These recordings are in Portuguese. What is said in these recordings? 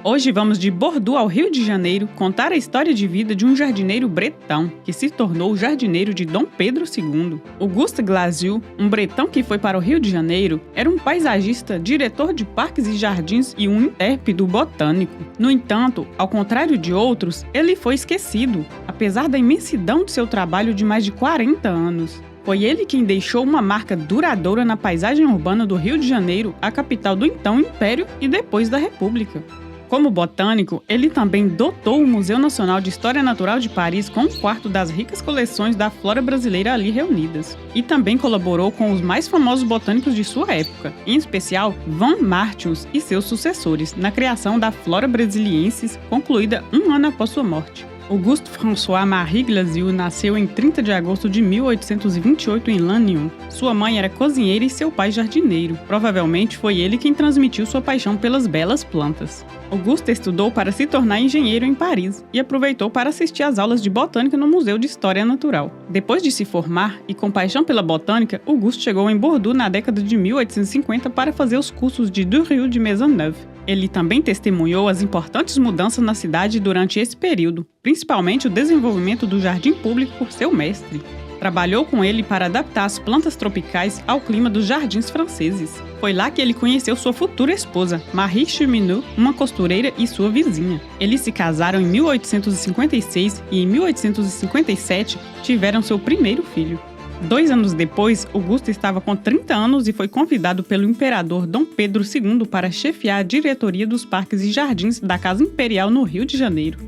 Hoje vamos de Bordeaux ao Rio de Janeiro contar a história de vida de um jardineiro bretão que se tornou o jardineiro de Dom Pedro II. Auguste Glasieu, um bretão que foi para o Rio de Janeiro, era um paisagista, diretor de parques e jardins e um intérprete botânico. No entanto, ao contrário de outros, ele foi esquecido, apesar da imensidão de seu trabalho de mais de 40 anos. Foi ele quem deixou uma marca duradoura na paisagem urbana do Rio de Janeiro, a capital do então Império e depois da República. Como botânico, ele também dotou o Museu Nacional de História Natural de Paris com um quarto das ricas coleções da flora brasileira ali reunidas. E também colaborou com os mais famosos botânicos de sua época, em especial Van Martius e seus sucessores, na criação da Flora Brasiliensis, concluída um ano após sua morte. Auguste François-Marie Glasieu nasceu em 30 de agosto de 1828 em Lannion. Sua mãe era cozinheira e seu pai jardineiro. Provavelmente foi ele quem transmitiu sua paixão pelas belas plantas. Auguste estudou para se tornar engenheiro em Paris e aproveitou para assistir às aulas de botânica no Museu de História Natural. Depois de se formar e com paixão pela botânica, Auguste chegou em Bordeaux na década de 1850 para fazer os cursos de Durieux de Maisonneuve. Ele também testemunhou as importantes mudanças na cidade durante esse período, principalmente o desenvolvimento do jardim público por seu mestre. Trabalhou com ele para adaptar as plantas tropicais ao clima dos jardins franceses. Foi lá que ele conheceu sua futura esposa, Marie Cheminot, uma costureira e sua vizinha. Eles se casaram em 1856 e em 1857 tiveram seu primeiro filho. 2 anos depois, Auguste estava com 30 anos e foi convidado pelo imperador Dom Pedro II para chefiar a diretoria dos parques e jardins da Casa Imperial no Rio de Janeiro.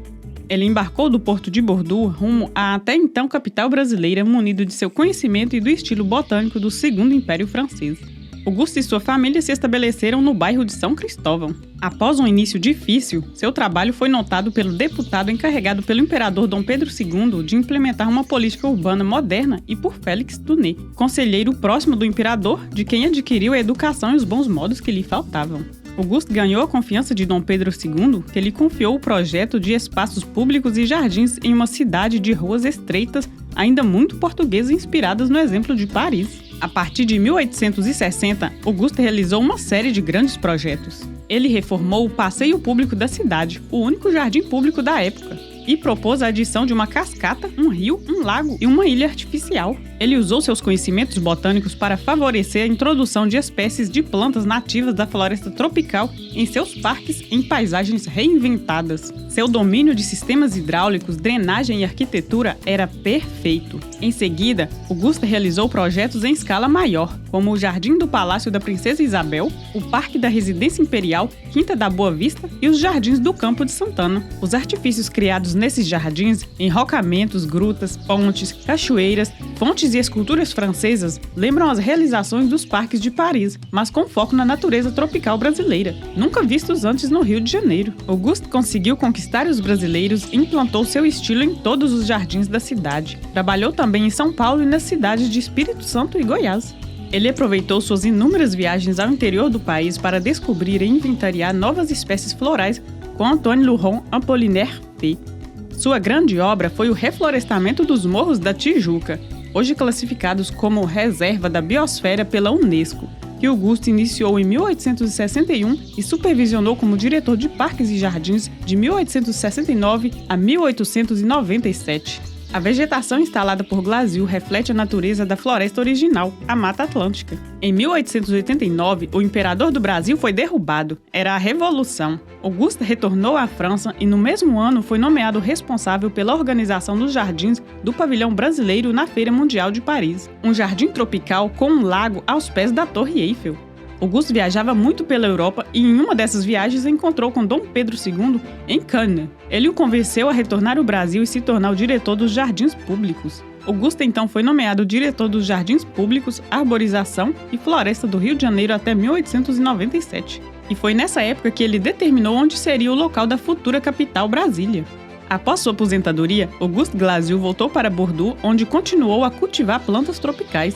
Ele embarcou do porto de Bordeaux rumo à até então capital brasileira, munido de seu conhecimento e do estilo botânico do Segundo Império Francês. Auguste e sua família se estabeleceram no bairro de São Cristóvão. Após um início difícil, seu trabalho foi notado pelo deputado encarregado pelo imperador Dom Pedro II de implementar uma política urbana moderna e por Félix Tounet, conselheiro próximo do imperador, de quem adquiriu a educação e os bons modos que lhe faltavam. Auguste ganhou a confiança de Dom Pedro II, que lhe confiou o projeto de espaços públicos e jardins em uma cidade de ruas estreitas, ainda muito portuguesa e inspiradas no exemplo de Paris. A partir de 1860, Auguste realizou uma série de grandes projetos. Ele reformou o passeio público da cidade, o único jardim público da época, e propôs a adição de uma cascata, um rio, um lago e uma ilha artificial. Ele usou seus conhecimentos botânicos para favorecer a introdução de espécies de plantas nativas da floresta tropical em seus parques em paisagens reinventadas. Seu domínio de sistemas hidráulicos, drenagem e arquitetura era perfeito. Em seguida, Auguste realizou projetos em escala maior, como o Jardim do Palácio da Princesa Isabel, o Parque da Residência Imperial, Quinta da Boa Vista e os Jardins do Campo de Santana. Os artifícios criados nesses jardins, enrocamentos, grutas, pontes, cachoeiras, fontes e esculturas francesas lembram as realizações dos parques de Paris, mas com foco na natureza tropical brasileira, nunca vistos antes no Rio de Janeiro. Auguste conseguiu conquistar os brasileiros e implantou seu estilo em todos os jardins da cidade. Trabalhou também em São Paulo e nas cidades de Espírito Santo e Goiás. Ele aproveitou suas inúmeras viagens ao interior do país para descobrir e inventariar novas espécies florais com Antônio Luron Apollinaire P. Sua grande obra foi o reflorestamento dos Morros da Tijuca, hoje classificados como reserva da biosfera pela Unesco, que Auguste iniciou em 1861 e supervisionou como diretor de parques e jardins de 1869 a 1897. A vegetação instalada por Glasieu reflete a natureza da floresta original, a Mata Atlântica. Em 1889, o imperador do Brasil foi derrubado. Era a Revolução. Auguste retornou à França e no mesmo ano foi nomeado responsável pela organização dos jardins do Pavilhão Brasileiro na Feira Mundial de Paris, um jardim tropical com um lago aos pés da Torre Eiffel. Auguste viajava muito pela Europa e em uma dessas viagens encontrou com Dom Pedro II em Cannes. Ele o convenceu a retornar ao Brasil e se tornar o diretor dos jardins públicos. Auguste então foi nomeado diretor dos jardins públicos, arborização e floresta do Rio de Janeiro até 1897. E foi nessa época que ele determinou onde seria o local da futura capital, Brasília. Após sua aposentadoria, Auguste Glasieu voltou para Bordeaux, onde continuou a cultivar plantas tropicais.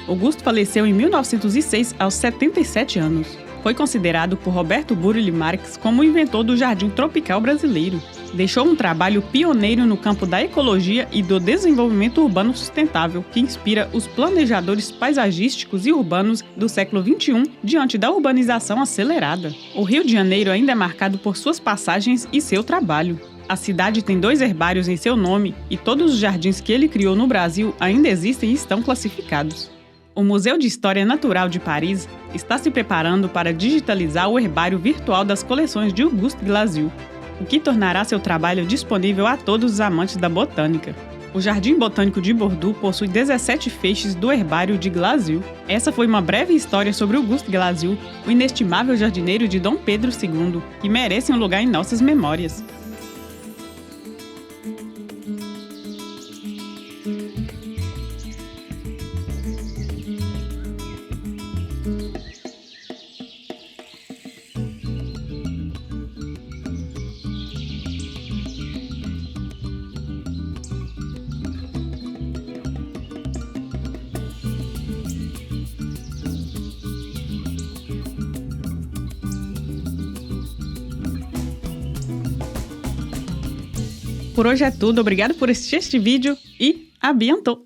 Auguste faleceu em 1906, aos 77 anos. Foi considerado por Roberto Burle Marx como o inventor do jardim tropical brasileiro. Deixou um trabalho pioneiro no campo da ecologia e do desenvolvimento urbano sustentável, que inspira os planejadores paisagísticos e urbanos do século XXI diante da urbanização acelerada. O Rio de Janeiro ainda é marcado por suas passagens e seu trabalho. A cidade tem 2 herbários em seu nome e todos os jardins que ele criou no Brasil ainda existem e estão classificados. O Museu de História Natural de Paris está se preparando para digitalizar o herbário virtual das coleções de Auguste Glasziou, o que tornará seu trabalho disponível a todos os amantes da botânica. O Jardim Botânico de Bordeaux possui 17 feixes do herbário de Glasziou. Essa foi uma breve história sobre Auguste Glasziou, o inestimável jardineiro de Dom Pedro II, que merece um lugar em nossas memórias. Por hoje é tudo, obrigado por assistir este vídeo e a bientôt!